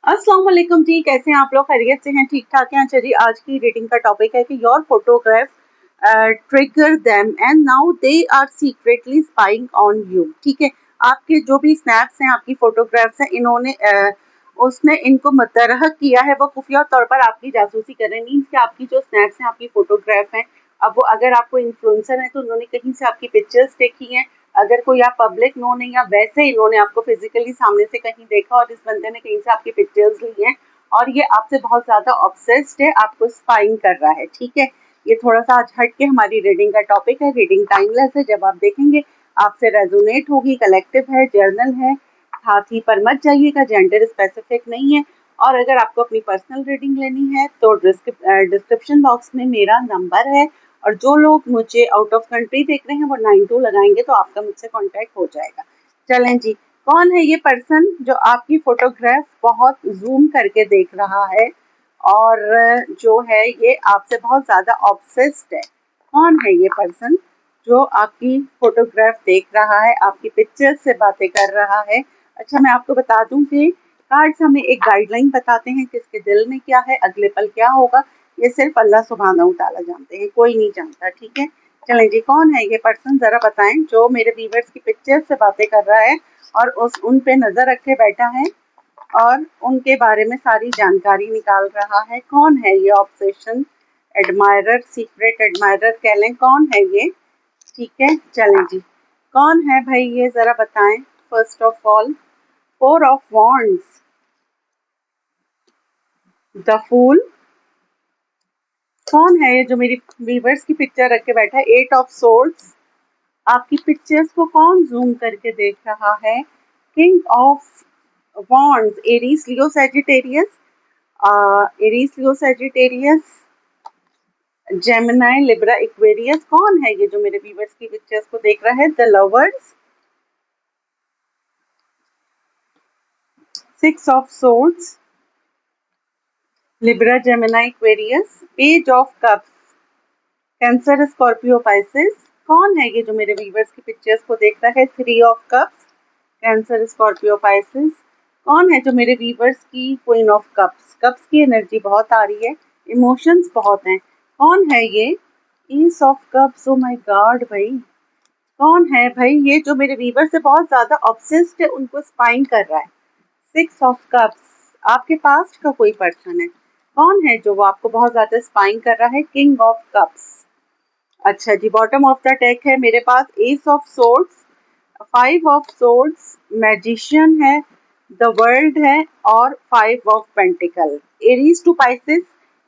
अस्सलाम वालेकुम जी, कैसे हैं आप लोग? खैरियत से हैं? ठीक ठाक हैं? अच्छा जी, आज की रीडिंग का टॉपिक है कि your photograph trigger them and now they are secretly spying on you. ठीक है, आपके जो भी स्नैप्स हैं, आपकी फोटोग्राफ्स हैं, इन्होंने उसने इनको मतरहक किया है, वो खुफिया तौर पर आपकी जासूसी कर रहे हैं। मीन्स कि आपकी जो स्नैप्स हैं, आपकी फोटोग्राफ हैं, अब वो अगर आपको इन्फ्लुएंसर हैं तो उन्होंने कहीं से आपकी पिक्चर्स देखी हैं। अगर कोई आप पब्लिक नोन है या वैसे इन्होंने आपको फिजिकली सामने से कहीं देखा और इस बंदे ने कहीं से आपकी पिक्चर्स ली हैं और ये आपसे बहुत ज़्यादा ऑब्सेस्ड है, आपको स्पाइंग कर रहा है। ठीक है, ये थोड़ा सा आज हट के हमारी रीडिंग का टॉपिक है। रीडिंग टाइमलेस है, जब आप देखेंगे आपसे रेजोनेट होगी। कलेक्टिव है, जर्नल है, हाथी पर मत जाइएगा, जेंडर स्पेसिफिक नहीं है। और अगर आपको अपनी पर्सनल रीडिंग लेनी है तो डिस्क्रिप्शन बॉक्स में मेरा नंबर है, और जो लोग मुझे आउट ऑफ कंट्री देख रहे हैं वो 92 लगाएंगे तो आपका मुझसे कांटेक्ट हो जाएगा। चलें जी, कौन है ये पर्सन जो आपकी फोटोग्राफ बहुत जूम करके देख रहा है और जो है ये आपसे बहुत ज़्यादा ऑब्सेस्ड है? कौन है ये पर्सन जो आपकी फोटोग्राफ देख रहा है, आपकी पिक्चर्स से बातें कर रहा है? अच्छा, मैं आपको बता दूं कि कार्ड्स हमें एक गाइडलाइन बताते हैं कि इसके दिल में क्या है, अगले पल क्या होगा। ये सिर्फ अल्लाह सुब्हानहू तआला जानते हैं, कोई नहीं जानता। ठीक है, चलें जी, कौन है ये पर्सन ज़रा बताएं जो मेरे व्यूवर्स की पिक्चर्स से बातें कर रहा है और उन पे नज़र रखे बैठा है और उनके बारे में सारी जानकारी निकाल रहा है। कौन है ये ऑब्सेशन एडमायरर, सीक्रेट एडमायरर कह लें, कौन है ये? ठीक है, चलें जी, कौन है भाई ये ज़रा बताएं। First of all, four of wands, the fool. कौन है ये जो मेरी व्यूवर्स की पिक्चर रख के बैठा है? एट ऑफ सोर्ड्स, आपकी पिक्चर्स को कौन जूम करके देख रहा है? King of wands, Aries Leo Sagittarius, Aries Leo Sagittarius, Gemini Libra Aquarius. कौन है ये जो मेरे व्यूवर्स की पिक्चर्स को देख रहा है? The lovers, six of swords, Libra Gemini Aquarius, page of cups, cancer Scorpio Pisces. कौन है ये जो मेरे व्यूवर्स की पिक्चर्स को देख रहा है? Three of cups, cancer Scorpio Pisces. कौन है जो मेरे व्यूवर्स की क्वीन ऑफ कप्स? कप्स की एनर्जी बहुत आ रही है, इमोशंस बहुत हैं। कौन है ये? Ace of cups, oh my God भाई, कौन है भाई ये जो मेरे व्यूवर से बहुत ज्यादा ऑब्सेस्ड है, उनको स्पाइंग कर रहा है? सिक्स ऑफ कप्स, आपके पास्ट का कोई पर्सन है। कौन है जो वो आपको बहुत ज्यादा स्पाइंग कर रहा है? King of cups. अच्छा जी, बॉटम ऑफ द डेक है मेरे पास ace of swords, five of swords, magician है, द वर्ल्ड है, और five of pentacle. Aries to Pisces,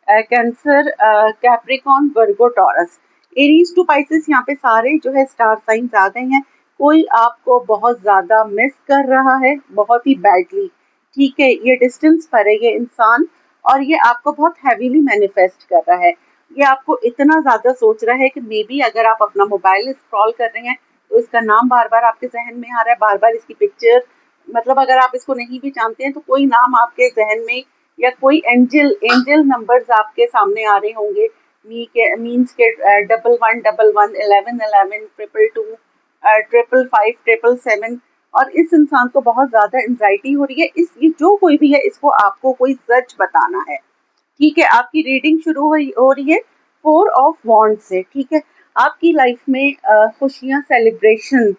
Cancer, Capricorn, Virgo, Taurus. Aries to Pisces, यहाँ पे सारे जो है स्टार साइंस आ गए हैं। कोई आपको बहुत ज़्यादा मिस कर रहा है, बहुत ही बैडली। ठीक है, ये डिस्टेंस पर है ये इंसान, और ये आपको बहुत हैवीली मैनिफेस्ट कर रहा है। ये आपको इतना ज़्यादा सोच रहा है कि मे बी अगर आप अपना मोबाइल स्क्रॉल कर रहे हैं तो इसका नाम बार बार आपके जहन में आ रहा है, बार बार इसकी पिक्चर, मतलब अगर आप इसको नहीं भी जानते हैं तो कोई नाम आपके जहन में या कोई एंजल एंजल नंबर्स आपके सामने आ रहे होंगे। मीन्स के 1111, 1111, 222, 555, 777। और इस इंसान को बहुत ज़्यादा एंजाइटी हो रही है। इस ये जो कोई भी है, इसको आपको कोई सच बताना है। ठीक है, आपकी रीडिंग शुरू हो रही है फोर ऑफ वॉन्ड से। ठीक है, आपकी लाइफ में खुशियां, सेलिब्रेशन।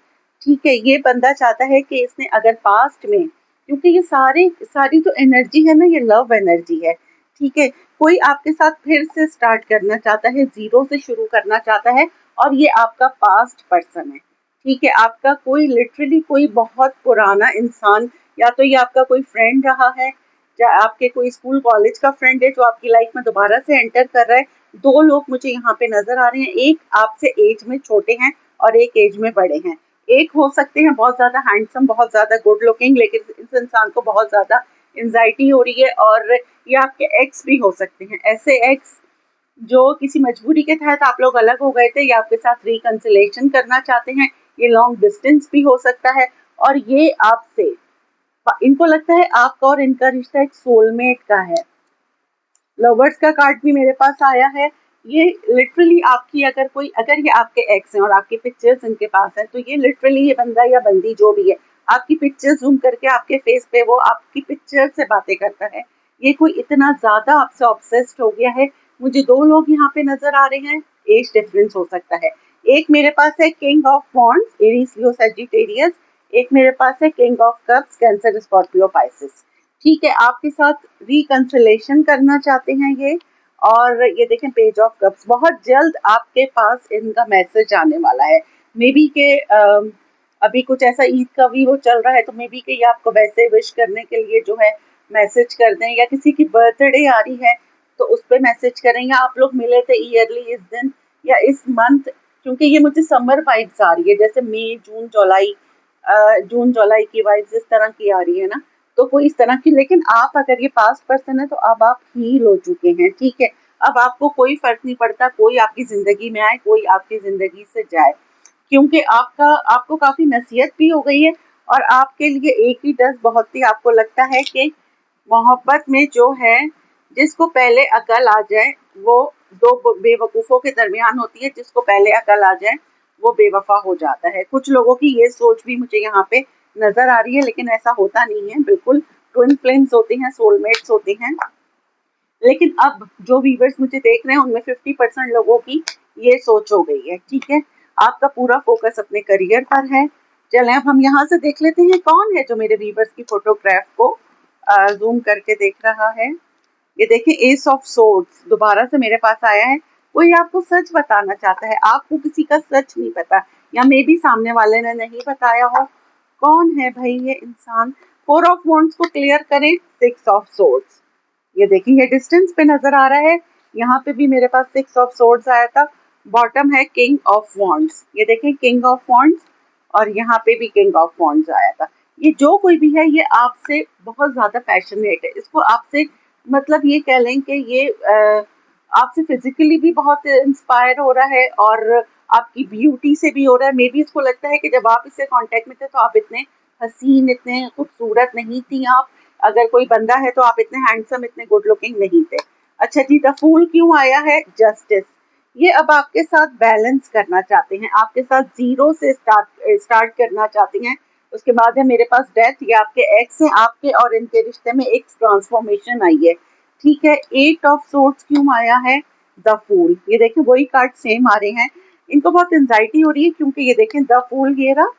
ठीक है, ये बंदा चाहता है कि इसने अगर पास्ट में, क्योंकि ये सारी जो एनर्जी है ना, ये लव एनर्जी है। ठीक है, कोई आपके साथ फिर से स्टार्ट करना चाहता है, जीरो से शुरू करना चाहता है, और ये आपका पास्ट पर्सन है। ठीक है, आपका कोई लिटरली कोई बहुत पुराना इंसान, या तो ये आपका कोई फ्रेंड रहा है, या आपके कोई स्कूल कॉलेज का फ्रेंड है जो आपकी लाइफ में दोबारा से एंटर कर रहा है। दो लोग मुझे यहाँ पे नजर आ रहे हैं, एक आपसे एज में छोटे हैं और एक एज में बड़े हैं। एक हो सकते हैं बहुत ज्यादा हैंडसम, बहुत ज्यादा गुड लुकिंग, लेकिन इस इंसान को बहुत ज्यादा एंजाइटी हो रही है, और ये आपके एक्स भी हो सकते हैं। ऐसे एक्स जो किसी मजबूरी के तहत आप लोग अलग हो गए थे या आपके साथ रिकंसिलेशन करना चाहते हैं। ये लॉन्ग डिस्टेंस भी हो सकता है, और ये आपसे, इनको लगता है आपका और इनका रिश्ता एक सोलमेट का है। लवर्स का कार्ड भी मेरे पास आया है। ये लिटरली आपकी, अगर ये आपके एक्स हैं और आपकी पिक्चर्स इनके पास है, तो ये लिटरली ये बंदा या बंदी जो भी है आपकी पिक्चर जूम करके आपके फेस पे वो आपकी पिक्चर से बातें करता है। ये कोई इतना ज़्यादा आपसे ऑब्सेस्ड हो गया है। मुझे 2 लोग यहाँ पे नज़र आ रहे हैं, एज डिफरेंस हो सकता है। एक मेरे पास है king of wands, Aries, Leo, Sagittarius. एक मेरे पास है king of cups, cancer, Scorpio, Pisces. ठीक है, आपके साथ रिकंसिलेशन करना चाहते हैं ये। और ये देखें पेज ऑफ कप्स, बहुत जल्द आपके पास इनका मैसेज आने वाला है। मे बी के अभी कुछ ऐसा ईद का भी वो चल रहा है, तो मे बी के ये आपको वैसे विश करने के लिए जो है मैसेज कर दें, या किसी की बर्थडे आ रही है तो उस पर मैसेज करें, या आप लोग मिले थे ईयरली इस दिन या इस मंथ। क्योंकि ये मुझे समर वाइब्स आ रही है, जैसे मई, जून, जुलाई, जून जुलाई की वाइब्स इस तरह की आ रही है ना, तो कोई इस तरह की। लेकिन आप अगर ये पास्ट पर्सन है तो अब आप हील हो चुके हैं, ठीक है। अब आपको कोई फर्क नहीं पड़ता कोई आपकी जिंदगी में आए, कोई आपकी जिंदगी से जाए, क्योंकि आपको काफी नसीहत भी हो गई है। और आपके लिए एक ही डर बहुत ही, आपको लगता है कि मोहब्बत में जो है, जिसको पहले अकल आ जाए वो दो बेवकूफ़ों के दरमियान होती है, जिसको पहले अकल आ जाए वो बेवफा हो जाता है। कुछ लोगों की ये सोच भी मुझे यहाँ पे नजर आ रही है, लेकिन ऐसा होता नहीं है बिल्कुल। ट्विन फ्लेम्स होते हैं, सोलमेट्स होते हैं। लेकिन अब जो व्यूवर्स मुझे देख रहे हैं उनमें 50% लोगों की ये सोच हो गई है, ठीक है। आपका पूरा फोकस अपने करियर पर है। चलें अब हम यहाँ से देख लेते हैं कौन है जो मेरे व्यूवर्स की फोटोग्राफ को जूम करके देख रहा है। ये देखिए एस ऑफ सोर्ड्स दोबारा से मेरे पास आया है। कोई आपको सच बताना चाहता है, आपको किसी का सच नहीं पता, या मे बी सामने वाले ने नहीं बताया हो। कौन है भाई ये इंसान? 4 ऑफ वॉन्ड्स को क्लियर करें, 6 ऑफ सोर्ड्स। ये देखिए ये डिस्टेंस पे नजर आ रहा है, यहाँ पे भी मेरे पास 6 ऑफ सोर्ड्स आया था। बॉटम है किंग ऑफ वॉन्ड्स, ये देखें किंग ऑफ वॉन्ड्स, और यहाँ पे भी किंग ऑफ वॉन्ड्स आया था। ये जो कोई भी है ये आपसे बहुत ज्यादा पैशनेट है, इसको आपसे मतलब ये कह लें कि ये आपसे फिजिकली भी बहुत इंस्पायर हो रहा है, और आपकी ब्यूटी से भी हो रहा है। मे बी इसको लगता है कि जब आप इससे कांटेक्ट में थे तो आप इतने हसीन, इतने खूबसूरत नहीं थी आप। अगर कोई बंदा है तो आप इतने हैंडसम, इतने गुड लुकिंग नहीं थे। अच्छा जी, द फूल क्यों आया है? जस्टिस। ये अब आपके साथ बैलेंस करना चाहते हैं, आपके साथ जीरो से स्टार्ट करना चाहती हैं। उसके बाद है मेरे पास डेथ, ये आपके एक्स हैं, आपके और इनके रिश्ते में एक ट्रांसफॉर्मेशन आई है, ठीक है। 8 ऑफ सोर्ड्स क्यों आया है? The fool. ये देखें वही कार्ड सेम आ रहे हैं। इनको बहुत एंजाइटी हो रही है, क्योंकि ये देखें द फूल ये रहा,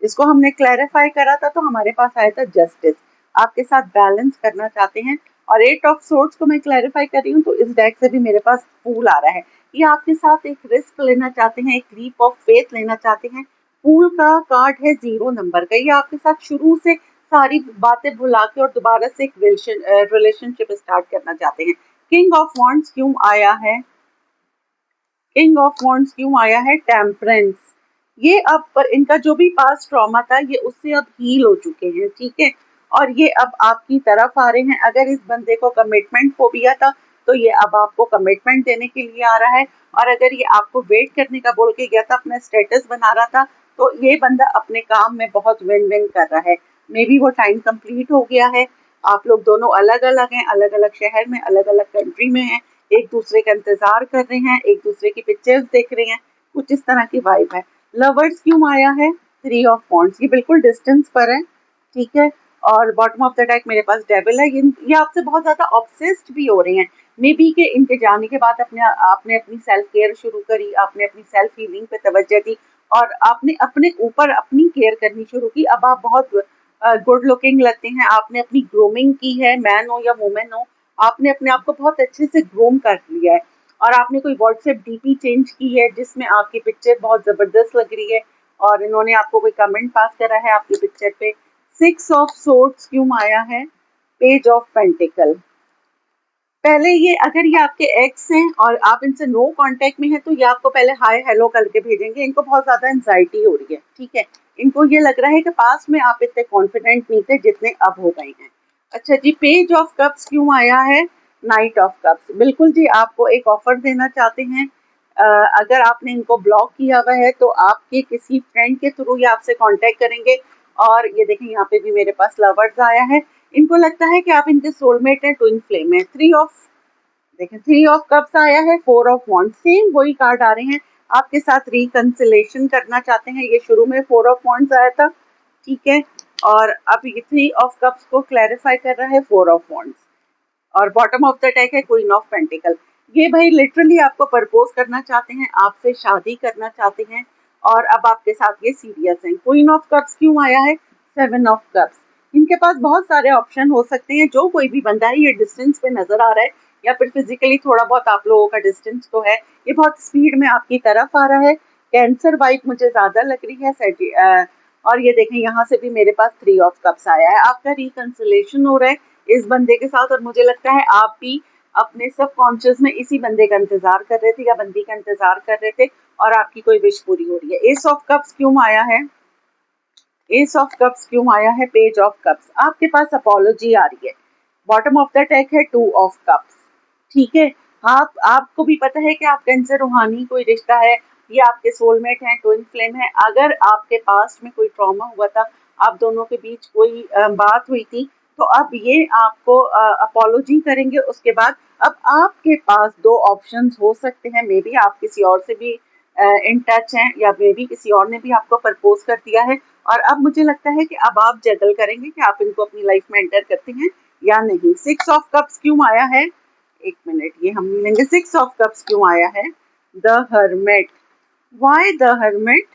इसको हमने क्लैरिफाई करा था तो हमारे पास आया था जस्टिस। आपके साथ बैलेंस करना चाहते हैं। और 8 ऑफ सोर्ड्स को मैं क्लैरिफाई कर रही हूँ तो इस डेक से भी मेरे पास फूल आ रहा है। ये आपके साथ एक रिस्क लेना चाहते हैं, एक लीप ऑफ फेथ लेना चाहते हैं। फूल का कार्ड है 0 नंबर का, ये आपके साथ शुरू से सारी बातें भुला के और दोबारा से एक रिलेशनशिप स्टार्ट करना चाहते हैं। किंग ऑफ वॉन्ड्स क्यों आया है? किंग ऑफ वॉन्ड्स क्यों आया है? टेम्परेंस। ये अब पर इनका जो भी पास्ट ट्रॉमा था ये उससे अब हील हो चुके हैं, ठीक है। और ये अब आपकी तरफ आ रहे हैं। अगर इस बंदे को कमिटमेंट फोबिया था तो ये अब आपको कमिटमेंट देने के लिए आ रहा है। और अगर ये आपको वेट करने का बोल के गया था, अपना स्टेटस बना रहा था, तो ये बंदा अपने काम में बहुत विन विन कर रहा है। मे बी वो टाइम कंप्लीट हो गया है, आप लोग दोनों अलग अलग हैं, अलग अलग शहर में, अलग अलग कंट्री में हैं, एक दूसरे का इंतजार कर रहे हैं, एक दूसरे की पिक्चर्स देख रहे हैं, कुछ इस तरह की वाइब है। लवर्स क्यों आया है? 3 ऑफ वॉन्ड्स, ये बिल्कुल डिस्टेंस पर है, ठीक है। और बॉटम ऑफ द डेक मेरे पास डेविल है। ये आपसे बहुत ज्यादा ऑब्सेस्ड भी हो रहे हैं। मे बी के इनके जाने के बाद आपने अपनी सेल्फ केयर शुरू करी, आपने अपनी सेल्फ हीलिंग पे तवज्जो दी, और आपने अपने ऊपर अपनी केयर करनी शुरू की। अब आप बहुत गुड लुकिंग लगते हैं, आपने अपनी ग्रूमिंग की है, मैन हो या वुमेन हो, आपने अपने आप को बहुत अच्छे से ग्रूम कर लिया है। और आपने कोई व्हाट्सएप डीपी चेंज की है जिसमें आपकी पिक्चर बहुत ज़बरदस्त लग रही है, और इन्होंने आपको कोई कमेंट पास करा है आपकी पिक्चर पे। 6 ऑफ सोर्ड्स क्यों आया है? Page of pentacle. पहले ये अगर ये आपके एक्स हैं और आप इनसे नो कांटेक्ट में हैं तो ये आपको पहले हाय हेलो करके भेजेंगे। इनको बहुत ज़्यादा एंजाइटी हो रही है, ठीक है। इनको ये लग रहा है कि पास्ट में आप इतने कॉन्फिडेंट नहीं थे जितने अब हो गए हैं। अच्छा जी, पेज ऑफ कप्स क्यों आया है? Night of cups. बिल्कुल जी, आपको एक ऑफर देना चाहते हैं। अगर आपने इनको ब्लॉक किया हुआ है तो आपके किसी फ्रेंड के थ्रू ये आपसे कांटेक्ट करेंगे। और ये देखें यहाँ पे भी मेरे पास लवर्स आया है। इनको लगता है कि आप इनके सोलमेट हैं, ट्विन फ्लेम है। 3 ऑफ, देखें 3 ऑफ कप्स आया है, 4 ऑफ वॉन्ड्स, सेम वही कार्ड आ रहे हैं। आपके साथ रिकंसिलेशन करना चाहते हैं। ये शुरू में 4 ऑफ वॉन्ड्स आया था, ठीक है। और अब ये 3 ऑफ कप्स को क्लैरिफाई कर रहा है 4 ऑफ वॉन्ड्स, और बॉटम ऑफ द डेक है क्वीन ऑफ पेंटिकल। ये भाई लिटरली आपको प्रपोज करना चाहते हैं, आपसे शादी करना चाहते हैं, और अब आपके साथ ये सीरियस हैं। क्वीन ऑफ कप्स क्यों आया है? 7 ऑफ कप्स। इनके पास बहुत सारे ऑप्शन हो सकते हैं। जो कोई भी बंदा है, ये डिस्टेंस पे नजर आ रहा है या फिर फिजिकली थोड़ा बहुत आप लोगों का डिस्टेंस तो है, ये बहुत स्पीड में आपकी तरफ आ रहा है। कैंसर वाइब मुझे ज्यादा लग रही है। और ये देखें, यहाँ से भी मेरे पास 3 ऑफ कप्स आया है। आपका रिकंसिलेशन हो रहा है इस बंदे के साथ, और मुझे लगता है आप भी अपने सबकॉन्शियस में इसी बंदे का इंतजार कर रहे थे या बंदी का इंतजार कर रहे थे, और आपकी कोई विश पूरी हो रही है। एस ऑफ कप्स क्यों आया है? एस ऑफ कप्स क्यों आया है? Page of cups. आपके पास अपोलॉजी आ रही है। बॉटम ऑफ द डेक है 2 ऑफ कप्स। ठीक है, आपको भी पता है कि आप कैंसर रूहानी कोई रिश्ता है, ये आपके सोलमेट हैं, ट्विन फ्लेम है। अगर आपके पास्ट में कोई ट्रॉमा हुआ था, आप दोनों के बीच कोई बात हुई थी, तो अब ये आपको अपोलॉजी करेंगे। उसके बाद अब आपके पास 2 ऑप्शंस हो सकते हैं। मे बी आप किसी और से भी इन टच हैं, या मे बी किसी और ने भी आपको प्रपोज कर दिया है, और अब मुझे लगता है कि अब आप जगल करेंगे कि आप इनको अपनी लाइफ में एंटर करते हैं या नहीं। 6 ऑफ कप्स क्यों आया है? एक मिनट, ये हम लेंगे। 6 ऑफ कप्स क्यों आया है? The hermit. Why the hermit?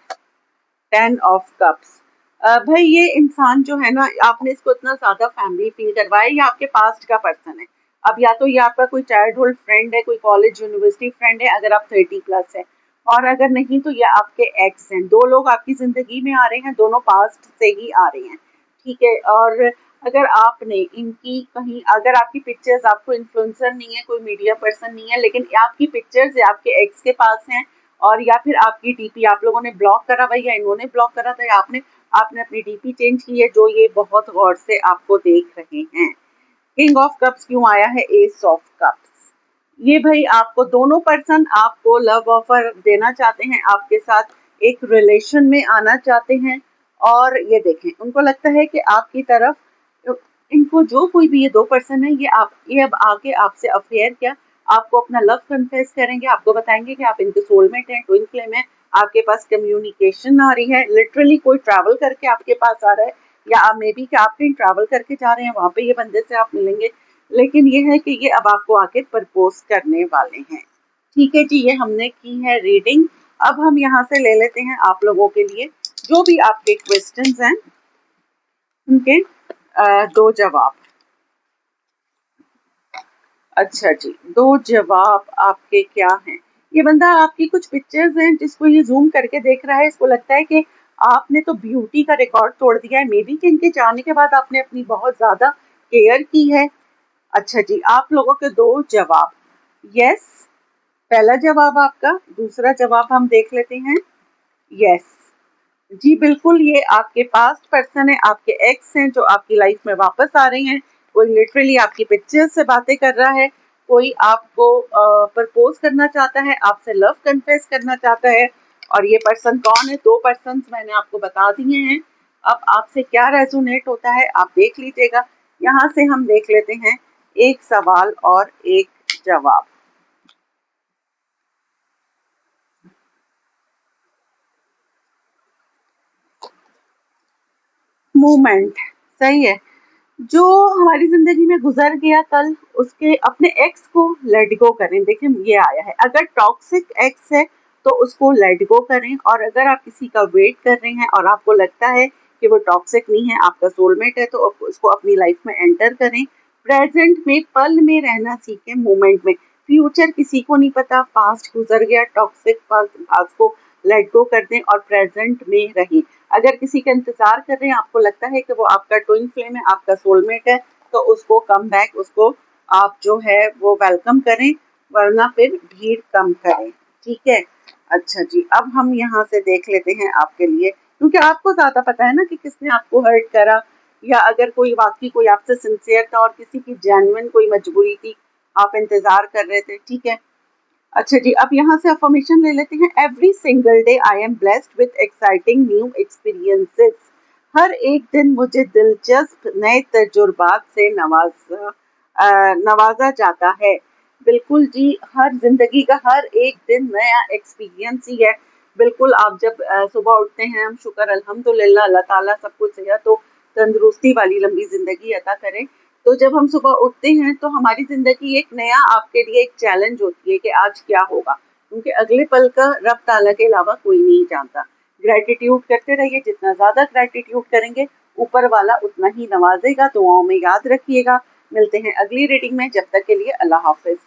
10 of cups. भाई ये इंसान जो है ना, आपने इसको इतना ज्यादा फैमिली फील करवाया, ये आपके पास्ट का पर्सन है। अब या तो ये आपका कोई चाइल्डहुड फ्रेंड है, कोई कॉलेज यूनिवर्सिटी फ्रेंड है अगर आप 30+ है, और अगर नहीं तो ये आपके एक्स हैं। 2 लोग आपकी जिंदगी में आ रहे हैं, दोनों पास्ट से ही आ रहे हैं। ठीक है, और अगर आपने इनकी कहीं, अगर आपकी पिक्चर्स, आपको इन्फ्लुएंसर नहीं है, कोई मीडिया पर्सन नहीं है, लेकिन आपकी पिक्चर्स आपके एक्स के पास हैं, और या फिर आपकी डीपी आप लोगों ने ब्लॉक करा हुआ, या इन्होंने ब्लॉक करा था, या आपने आपने अपनी डीपी चेंज की है, जो ये बहुत गौर से आपको देख रहे हैं। किंग ऑफ कप्स क्यों आया है? S of cups. ये भाई आपको दोनों पर्सन आपको लव ऑफर देना चाहते हैं, आपके साथ एक रिलेशन में आना चाहते हैं, और ये देखें, उनको लगता है कि आपकी तरफ, इनको जो कोई भी ये 2 पर्सन है, ये अब आके आपसे अफेयर क्या, आपको अपना लव कन्फेस करेंगे, आपको बताएंगे कि आप इनके सोलमेट हैं, ट्विन फ्लेम है। आपके पास कम्युनिकेशन आ रही है, लिटरली कोई ट्रैवल करके आपके पास आ रहा है, या आप मे बी कि आप कहीं ट्रैवल करके जा रहे हैं, वहां पे ये बंदे से आप मिलेंगे। लेकिन ये है कि ये अब आपको आके प्रपोज करने वाले हैं। ठीक है जी, ये हमने की है रीडिंग। अब हम यहाँ से ले लेते हैं आप लोगों के लिए जो भी आपके क्वेश्चंस हैं, उनके 2 जवाब। अच्छा जी, 2 जवाब आपके क्या हैं? ये बंदा आपकी कुछ पिक्चर्स हैं जिसको ये ज़ूम करके देख रहा है, इसको लगता है कि आपने तो ब्यूटी का रिकॉर्ड तोड़ दिया है। मे बी कि इनके जाने के बाद आपने अपनी बहुत ज़्यादा केयर की है। अच्छा जी, आप लोगों के 2 जवाब। यस, पहला जवाब आपका। दूसरा जवाब हम देख लेते हैं। यस जी, बिल्कुल, ये आपके पास्ट पर्सन है, आपके एक्स हैं जो आपकी लाइफ में वापस आ रहे हैं। कोई लिटरली आपकी पिक्चर्स से बातें कर रहा है, कोई आपको प्रपोज करना चाहता है, आपसे लव कन्फेस करना चाहता है। और ये पर्सन कौन है? 2 पर्सन मैंने आपको बता दिए हैं। अब आपसे क्या रेजोनेट होता है आप देख लीजिएगा। यहाँ से हम देख लेते हैं एक सवाल और एक जवाब। मूवमेंट सही है। जो हमारी जिंदगी में गुजर गया कल, उसके अपने एक्स को लेट गो करें। देखिए ये आया है, अगर टॉक्सिक एक्स है तो उसको लेट गो करें, और अगर आप किसी का वेट कर रहे हैं और आपको लगता है कि वो टॉक्सिक नहीं है, आपका सोलमेट है, तो उसको अपनी लाइफ में एंटर करें। प्रेजेंट में पल में रहना सीखें, मोमेंट में। फ्यूचर किसी को नहीं पता, पास्ट गुजर गया, टॉक्सिक पास्ट को लेट गो कर दें और प्रेजेंट में रहें। अगर किसी का इंतजार कर रहे हैं, आपको लगता है कि वो आपका ट्विन फ्लेम है, आपका सोलमेट है, तो उसको कम बैक, उसको आप जो है वो वेलकम करें, वरना फिर भीड़ कम करें। ठीक है। अच्छा जी, अब हम यहाँ से देख लेते हैं आपके लिए, क्योंकि आपको ज्यादा पता है ना कि किसने आपको हर्ट करा, या अगर कोई वाकई कोई आपसे सिंसियर था और किसी की जेन्युइन कोई मजबूरी थी, आप इंतजार कर रहे थे। ठीक है। अच्छा जी, अब यहाँ से अफर्मेशन ले लेते हैं। Every single day I am blessed with exciting new experiences. हर एक दिन मुझे दिलचस्प नए तजुर्बात से नवाजा जाता है। बिल्कुल जी, हर जिंदगी का हर एक दिन नया एक्सपीरियंस ही है। बिल्कुल, आप जब सुबह उठते हैं, हम शुक्र अल्हम्दुलिल्लाह, अल्लाह ताला सब कुछ है, तंदुरुस्ती वाली लंबी ज़िंदगी अता करे। तो जब हम सुबह उठते हैं तो हमारी ज़िंदगी एक नया आपके लिए एक चैलेंज होती है कि आज क्या होगा? क्योंकि अगले पल का रब ताला के अलावा कोई नहीं जानता। ग्रैटिट्यूड करते रहिए, जितना ज़्यादा ग्रैटिट्यूड करेंगे, ऊपर वाला उतना ही नवाज़ेगा। दुआओं में याद रखिएगा। मिलते हैं अगली रीडिंग में, जब तक के लिए अल्लाह हाफ़िज़।